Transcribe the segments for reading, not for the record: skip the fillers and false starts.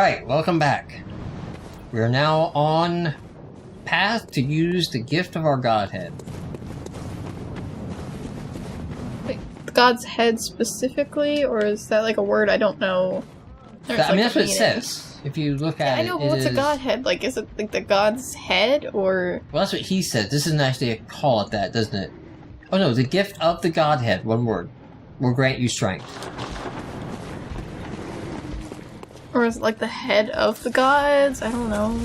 Alright, welcome back. We are now on path to use the gift of our godhead. Wait, the god's head specifically, or is that like a word I don't know? I mean, that's what it says. If you look at it, I know, but what's a godhead? Like, is it like the god's head, or...? Well, that's what he said. This isn't actually a call it that, doesn't it? Oh no, the gift of the godhead, one word, will grant you strength. Or is it like the head of the gods? I don't know.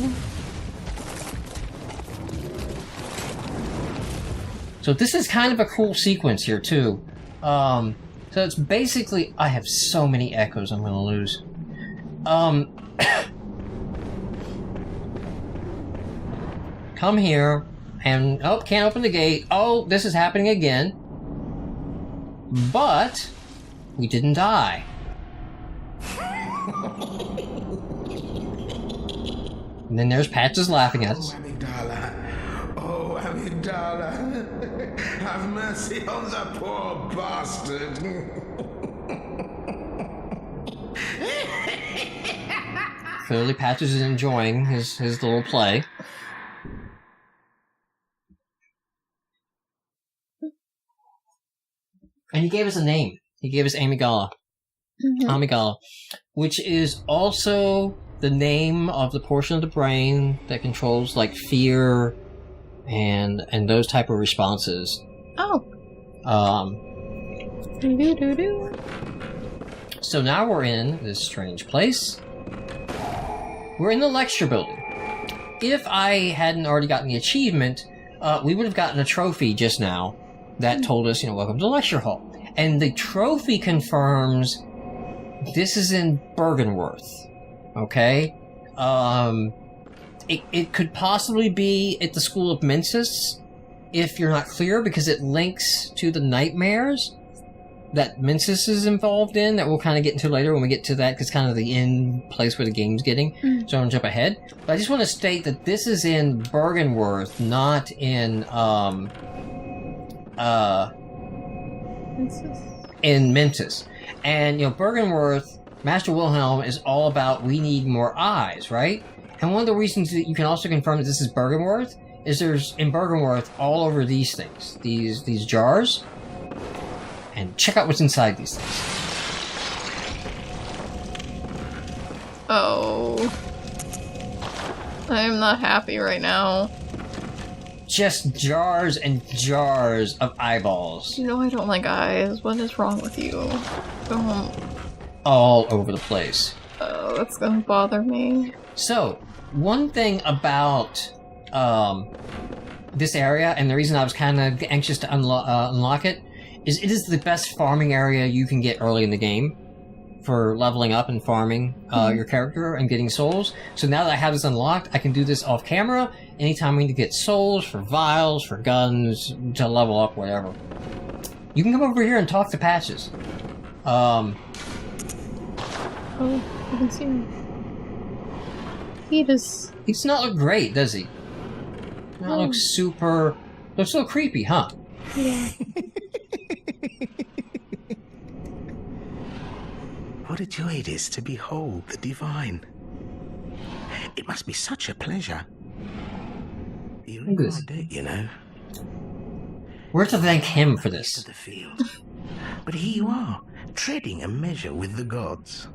So this is kind of a cool sequence here, too. So it's basically... I have so many echoes I'm gonna lose. Come here, and... Oh, can't open the gate. Oh, this is happening again. But... we didn't die. And then there's Patches laughing at us. Oh, Amidala, have mercy on the poor bastard. Clearly Patches is enjoying his little play. And he gave us a name. He gave us Amygala. Mm-hmm. Amygala. Which is also the name of the portion of the brain that controls, like, fear and those type of responses. Oh. So now we're in this strange place. We're in the lecture building. If I hadn't already gotten the achievement, we would have gotten a trophy just now that told us, welcome to the lecture hall. And the trophy confirms this is in Bergenworth. Okay? It could possibly be at the School of Mensis, if you're not clear, because it links to the nightmares that Mensis is involved in, that we'll kind of get into later when we get to that, because it's kind of the end place where the game's getting. So I'm going to jump ahead. But I just want to state that this is in Bergenworth, not in, Mensis. And, Bergenworth, Master Wilhelm is all about we need more eyes, right? And one of the reasons that you can also confirm that this is Bergenworth is there's, in Bergenworth, all over these things. These jars. And check out what's inside these things. Oh. I am not happy right now. Just jars and jars of eyeballs. I don't like eyes. What is wrong with you? Don't. All over the place. Oh, that's gonna bother me. So, one thing about this area, and the reason I was kind of anxious to unlock it, is it is the best farming area you can get early in the game for leveling up and farming your character and getting souls. So now that I have this unlocked, I can do this off camera anytime we need to get souls for vials, for guns, to level up, whatever. You can come over here and talk to Patches. Oh, you can see him. He does not look great, does he? That looks super... looks so creepy, huh? Yeah. What a joy it is to behold the divine. It must be such a pleasure. You're in my debt, We're to thank him for this. To the field. But here you are, treading a measure with the gods.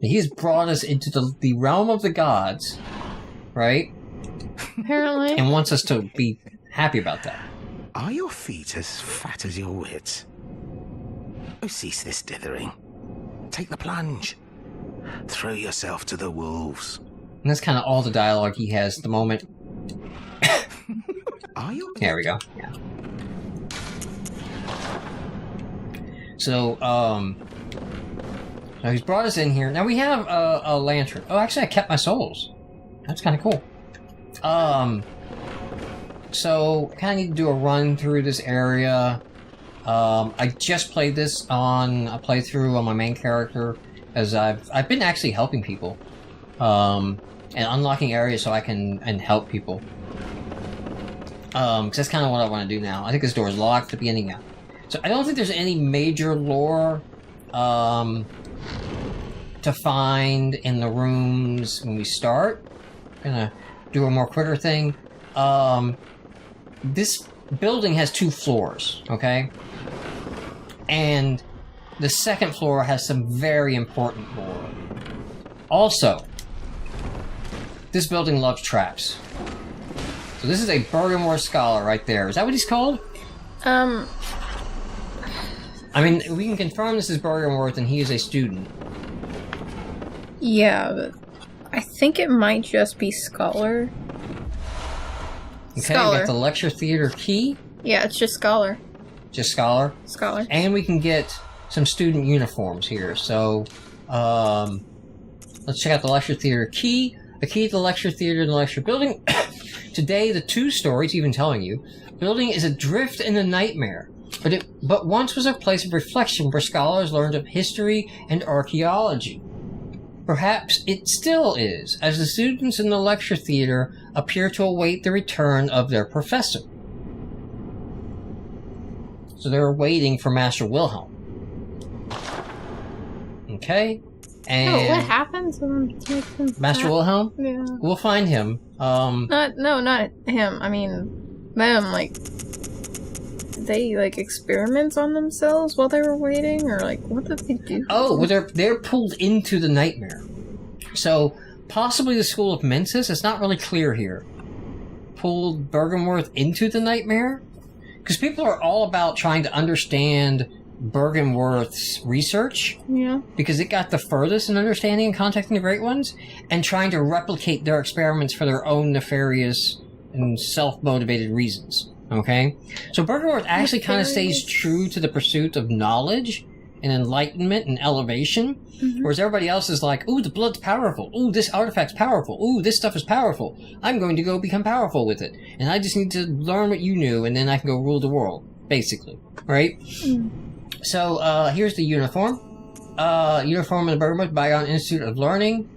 He's brought us into the realm of the gods, right? Apparently. And wants us to be happy about that. Are your feet as fat as your wits? Oh, cease this dithering. Take the plunge. Throw yourself to the wolves. And that's kind of all the dialogue he has at the moment. Are you? There we go. Yeah. So, now he's brought us in here. Now we have a lantern. Oh, actually, I kept my souls. That's kind of cool. So, kind of need to do a run through this area. I just played this on a playthrough on my main character, as I've been actually helping people, and unlocking areas so I can help people. Because that's kind of what I want to do now. I think this door is locked at the beginning now. So I don't think there's any major lore to to find in the rooms when we start. Gonna do a more quicker thing. This building has 2 floors, okay? And the second floor has some very important lore. Also, this building loves traps. So this is a Bergamore scholar right there. Is that what he's called? I mean, we can confirm this is Bergenworth and he is a student. Yeah, but I think it might just be Scholar. Okay, Scholar. we got the lecture theater key. Yeah, it's just Scholar. Just scholar. Scholar. And we can get some student uniforms here. So, let's check out the lecture theater key. The key to the lecture theater and the lecture building. Today, the 2 stories, even telling you, building is adrift in a nightmare. But once was a place of reflection where scholars learned of history and archaeology. Perhaps it still is, as the students in the lecture theater appear to await the return of their professor. So they're waiting for Master Wilhelm. Okay? And No, what happened to them to make them Master Wilhelm? Yeah. We'll find him. Not him. I mean, them, like... Did they, like, experiment on themselves while they were waiting? Or, like, what did they do? Oh, well, they're pulled into the nightmare. So, possibly the School of Mensis, it's not really clear here. Pulled Bergenworth into the nightmare? Because people are all about trying to understand Bergenworth's research. Yeah. Because it got the furthest in understanding and contacting the Great Ones, and trying to replicate their experiments for their own nefarious and self-motivated reasons. Okay? So Bergenworth actually kind of stays true to the pursuit of knowledge and enlightenment and elevation, whereas everybody else is like, ooh, the blood's powerful. Ooh, this artifact's powerful. Ooh, this stuff is powerful. I'm going to go become powerful with it. And I just need to learn what you knew, and then I can go rule the world, basically. Right? So, here's the uniform. Uniform of the Bergenworth Bygone Institute of Learning.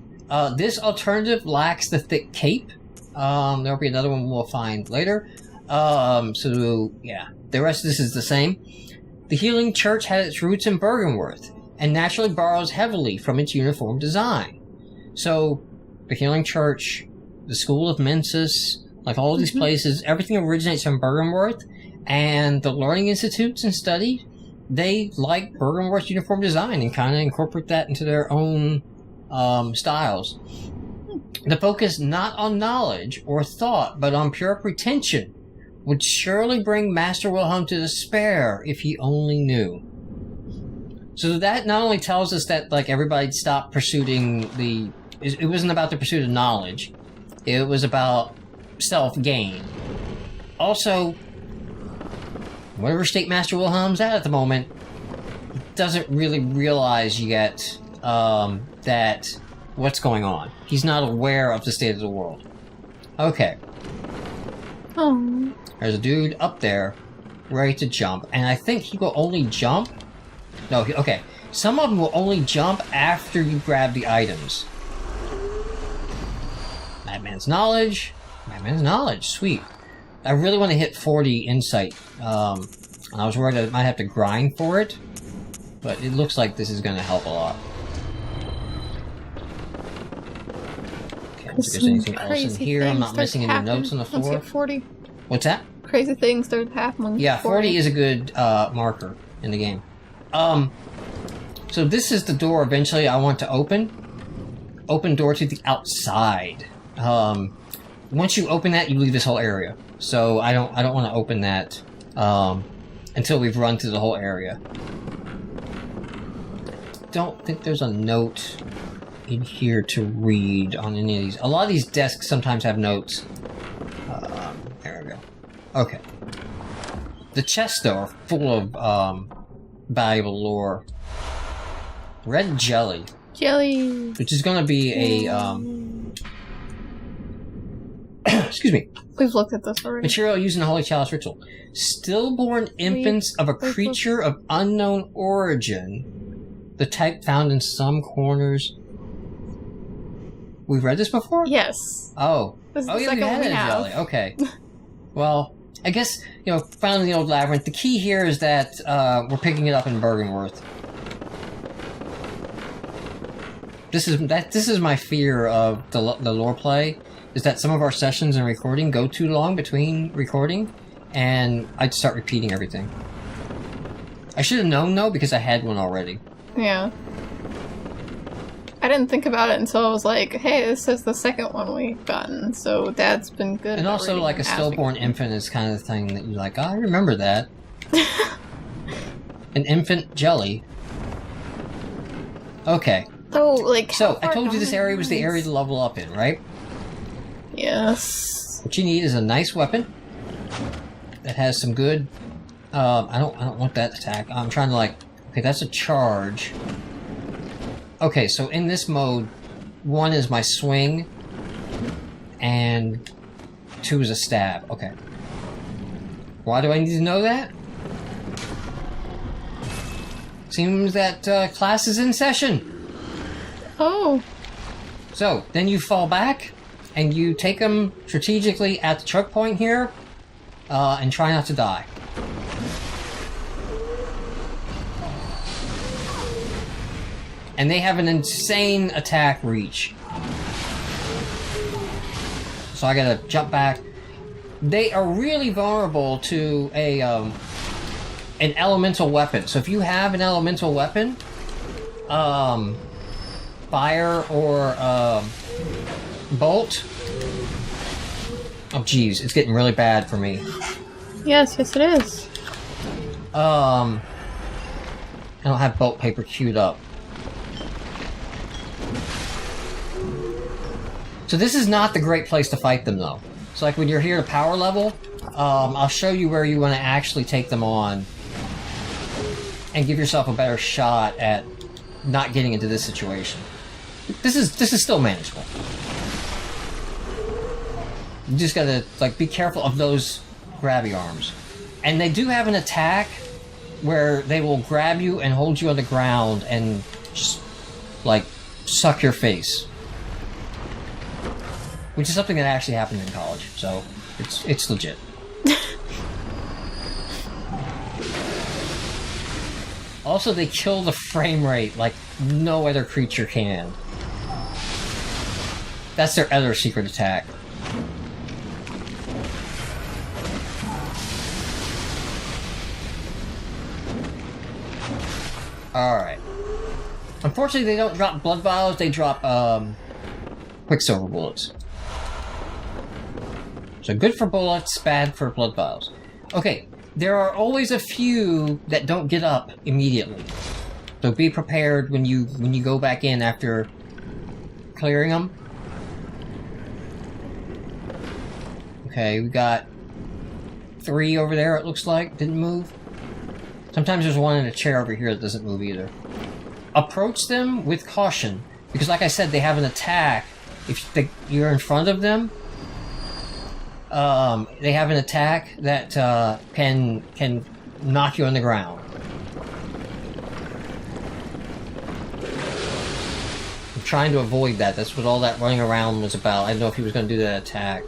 This alternative lacks the thick cape. There'll be another one we'll find later. So, yeah. The rest of this is the same. The Healing Church had its roots in Bergenworth, and naturally borrows heavily from its uniform design. So, the Healing Church, the School of Mensis, like all of these places, everything originates from Bergenworth, and the learning institutes and study, they like Bergenworth's uniform design and kind of incorporate that into their own styles. The focus not on knowledge or thought, but on pure pretension, would surely bring Master Wilhelm to despair if he only knew. So that not only tells us that, like, everybody stopped pursuing it wasn't about the pursuit of knowledge. It was about self-gain. Also, whatever state Master Wilhelm's at the moment, doesn't really realize yet that what's going on. He's not aware of the state of the world. Okay. Oh. There's a dude up there, ready to jump, and I think he will only jump... No, okay. Some of them will only jump after you grab the items. Madman's Knowledge. Madman's Knowledge, sweet. I really want to hit 40 Insight. And I was worried I might have to grind for it, but it looks like this is going to help a lot. Okay, if there's anything else in here, I'm not missing any notes on the floor. Let's hit 40. What's that? Crazy things started happening. Yeah, 40 is a good marker in the game. So this is the door eventually I want to open. Open door to the outside. Once you open that, you leave this whole area. So I don't want to open that until we've run through the whole area. Don't think there's a note in here to read on any of these. A lot of these desks sometimes have notes. There we go. Okay. The chests, though, are full of valuable lore. Red jelly. Jelly. Which is going to be a... excuse me. We've looked at this already. Material used in the Holy Chalice ritual. Stillborn infants of a creature of unknown origin. The type found in some corners. We've read this before? Yes. Oh. This is oh, the yeah, we second had one a we have. jelly. Okay. Well, I guess, found in the old labyrinth. The key here is that we're picking it up in Bergenworth. This is my fear of the lore play, is that some of our sessions and recording go too long between recording, and I'd start repeating everything. I should have known though, because I had one already. Yeah. I didn't think about it until I was like, hey, this is the second one we've gotten, so Dad's been good. And also, like, a stillborn infant is kind of the thing that you're like, oh, I remember that. An infant jelly. Okay. Oh, like... So, I told you this area was the area to level up in, right? Yes. What you need is a nice weapon that has some good... I don't want that attack. I'm trying to, like... Okay, that's a charge. Okay, so in this mode, 1 is my swing, and 2 is a stab. Okay. Why do I need to know that? Seems that class is in session. Oh. So, then you fall back, and you take them strategically at the choke point here, and try not to die. And they have an insane attack reach. So I gotta jump back. They are really vulnerable to a an elemental weapon. So if you have an elemental weapon, fire or bolt. Oh geez, it's getting really bad for me. Yes, it is. I don't have bolt paper queued up. So this is not the great place to fight them, though. So like when you're here to power level, I'll show you where you want to actually take them on and give yourself a better shot at not getting into this situation. This is still manageable. You just gotta like be careful of those grabby arms. And they do have an attack where they will grab you and hold you on the ground and just like suck your face. Which is something that actually happened in college, so it's legit. Also, they kill the frame rate like no other creature can. That's their other secret attack. Alright. Unfortunately, they don't drop blood vials, they drop quicksilver bullets. So good for bullets, bad for blood vials. Okay, there are always a few that don't get up immediately. So be prepared when you go back in after clearing them. Okay, we got 3 over there, it looks like. Didn't move. Sometimes there's one in a chair over here that doesn't move either. Approach them with caution, because like I said, they have an attack. If you're in front of them, they have an attack that can knock you on the ground. I'm trying to avoid that. That's what all that running around was about. I didn't know if he was going to do that attack.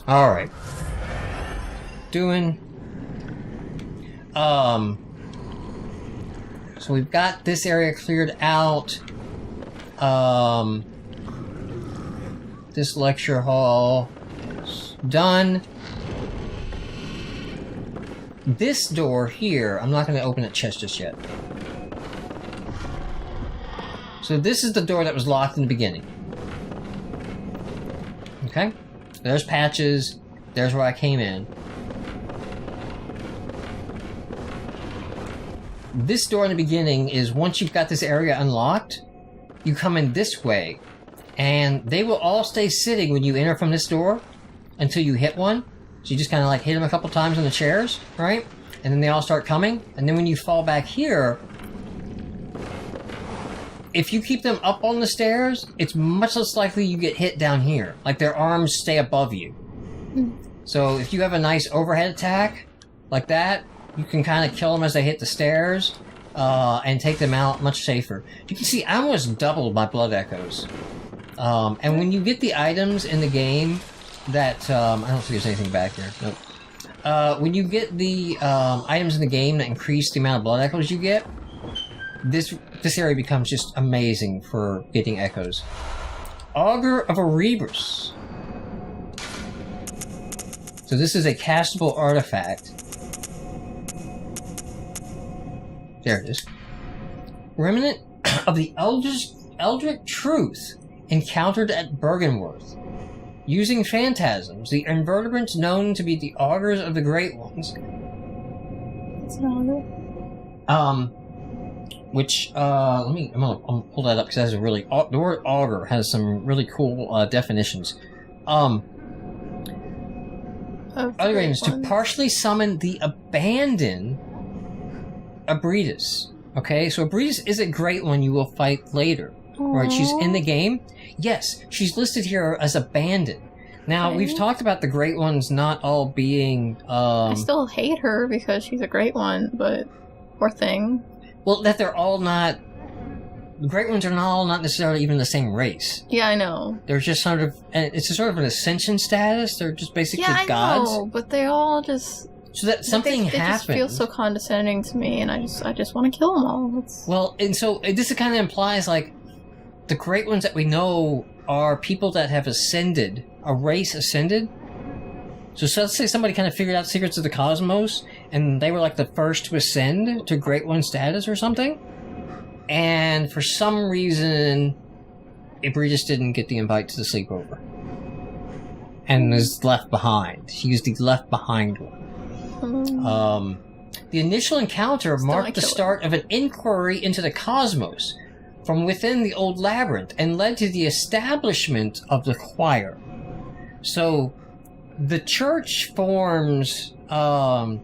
Alright. Doing... So we've got this area cleared out. This lecture hall is done. This door here, I'm not going to open it just yet. So this is the door that was locked in the beginning. Okay? There's patches. There's where I came in. This door in the beginning is once you've got this area unlocked, you come in this way, and they will all stay sitting when you enter from this door until you hit one. So you just kind of like hit them a couple times on the chairs, right? And then they all start coming. And then when you fall back here, if you keep them up on the stairs, it's much less likely you get hit down here. Like their arms stay above you. So if you have a nice overhead attack like that, you can kind of kill them as they hit the stairs and take them out much safer. You can see I almost doubled my blood echoes. And when you get the items in the game that... I don't think there's anything back here. Nope. when you get the items in the game that increase the amount of blood echoes you get, this area becomes just amazing for getting echoes. Augur of Erebus. So this is a castable artifact. There it is. Remnant of the Eldritch Truth encountered at Bergenworth. Using phantasms, the invertebrates known to be the augurs of the Great Ones. It's an augur. Which, I'm gonna pull that up because it has a really, the word augur has some really cool, definitions. Other names, to partially summon the abandoned Abretus. Okay, so Abretus is a great one you will fight later. Right, she's in the game. Yes, she's listed here as abandoned. Now, we've talked about the Great Ones not all being, I still hate her because she's a great one, but poor thing. Well, that they're all not... The Great Ones are not necessarily even the same race. Yeah, I know. They're just sort of... It's a sort of an ascension status. They're just basically gods. Yeah, I know, but they all just... So that something they happened. just feel so condescending to me, and I just want to kill them all. Well, and so this kind of implies, like, the Great Ones that we know are people that have ascended, a race ascended. So let's say somebody kind of figured out secrets of the cosmos, and they were like the first to ascend to Great One status or something. And for some reason, Ibris didn't get the invite to the sleepover. And is left behind. She was the left behind one. The initial encounter marked the start of an inquiry into the cosmos from within the old labyrinth and led to the establishment of the choir. So, the church forms, the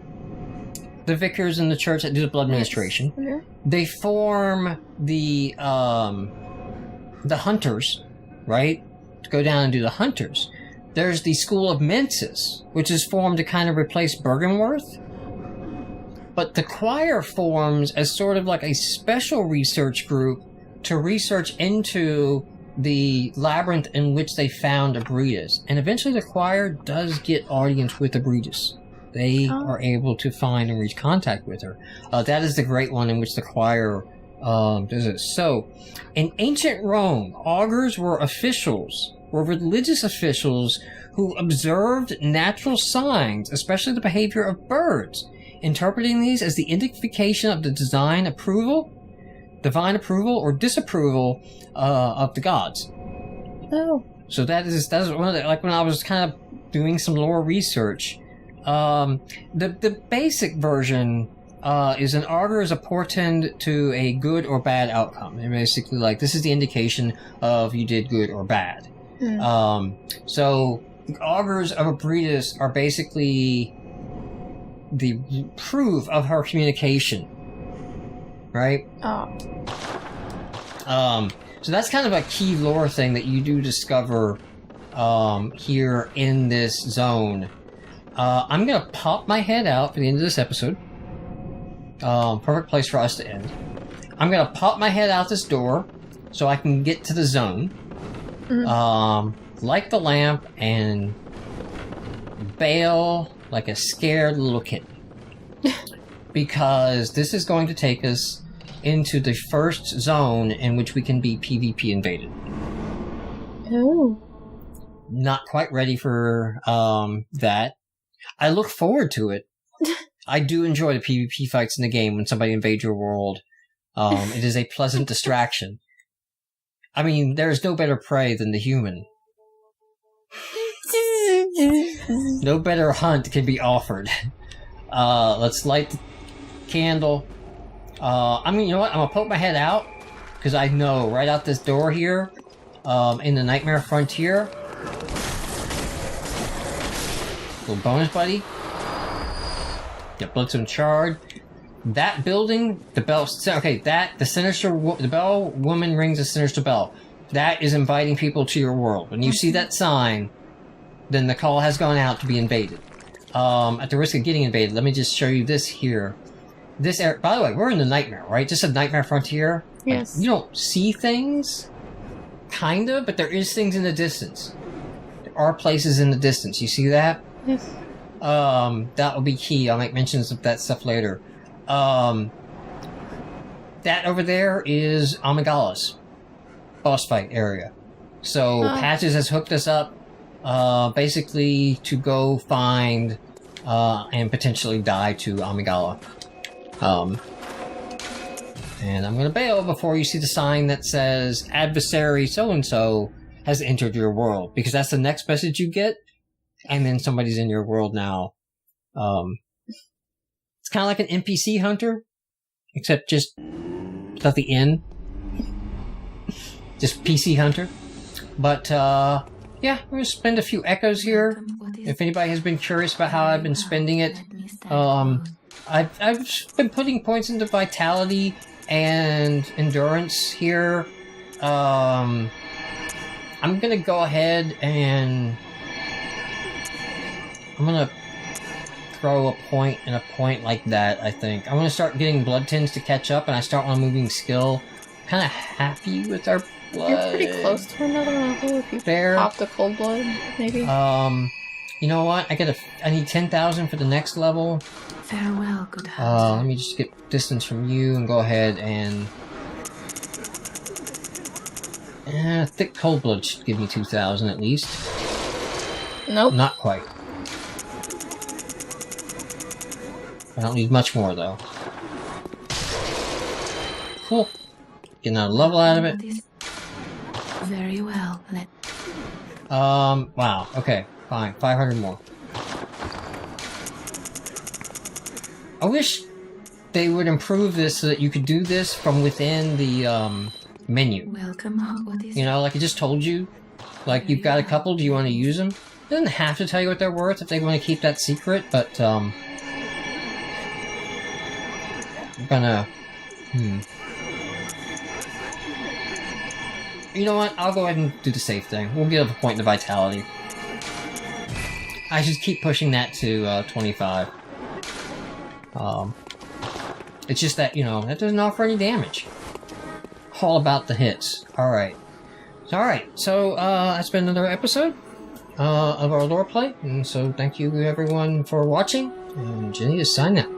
vicars in the church that do the blood administration. Yeah. They form the hunters, right? To go down and do the hunters. There's the School of Mensis, which is formed to kind of replace Bergenworth. But the choir forms as sort of like a special research group to research into the labyrinth in which they found Abretus. And eventually the choir does get audience with Abretus. They are able to find and reach contact with her. That is the Great One in which the choir does it. So, in ancient Rome, augurs were religious officials who observed natural signs, especially the behavior of birds, interpreting these as the indication of the divine approval or disapproval of the gods. Oh. So that is one of the, like when I was kind of doing some lore research, the basic version is an augur is a portend to a good or bad outcome. And basically, like, this is the indication of you did good or bad. So the augurs of Abretus are basically the proof of her communication, right? So that's kind of a key lore thing that you do discover here in this zone. I'm gonna pop my head out for the end of this episode. Perfect place for us to end. I'm gonna pop my head out this door so I can get to the zone. Light the lamp and bail like a scared little kitten. Because this is going to take us into the first zone in which we can be PvP invaded. Oh. Not quite ready for that. I look forward to it. I do enjoy the PvP fights in the game when somebody invades your world. It is a pleasant distraction. I mean, there is no better prey than the human. No better hunt can be offered. Let's light the candle. I mean, you know what? I'm gonna poke my head out, because I know right out this door here, in the Nightmare Frontier. Little bonus, buddy. Get Bloodstone Shard. That building, the bell. Okay, the bell woman rings a sinister bell. That is inviting people to your world. When you see that sign, then the call has gone out to be invaded. At the risk of getting invaded, let me just show you this here. This area, by the way, we're in the Nightmare, right? Just a Nightmare Frontier. Yes. Like, you don't see things, kind of, but there is things in the distance. There are places in the distance. You see that? Yes. That will be key. I'll make mentions of that stuff later. That over there is Amygdala's boss fight area. So Patches has hooked us up, basically to go find and potentially die to Amygdala. And I'm gonna bail before you see the sign that says adversary so-and-so has entered your world, because that's the next message you get, and then somebody's in your world now. It's kind of like an NPC hunter, except just without the N. Just PC hunter. But, yeah, I'm gonna spend a few echoes here. If anybody has been curious about how I've been spending it, I've been putting points into vitality and endurance here. I'm gonna go ahead and I'm gonna throw a point and a point like that, I think. I'm gonna start getting blood tins to catch up, and I start on moving skill. Kinda happy with our blood. You're pretty close to another level if you pop the cold blood, maybe. You know what? I need 10,000 for the next level. Farewell, good hunter. Let me just get distance from you and go ahead and... thick cold blood should give me 2,000 at least. Nope. Not quite. I don't need much more, though. Cool. Getting a level out of it. Very well. Wow. Okay. Fine. 500 more. I wish they would improve this so that you could do this from within the, menu. Welcome. You know, like I just told you. Like, you've got a couple, do you want to use them? It doesn't have to tell you what they're worth if they want to keep that secret, but, I'm gonna... You know what? I'll go ahead and do the safe thing. We'll get a point in vitality. I should keep pushing that to 25. It's just that, you know, that doesn't offer any damage. All about the hits. Alright. So, that's been another episode of our lore play. And so, thank you everyone for watching. And Jenny is signing out.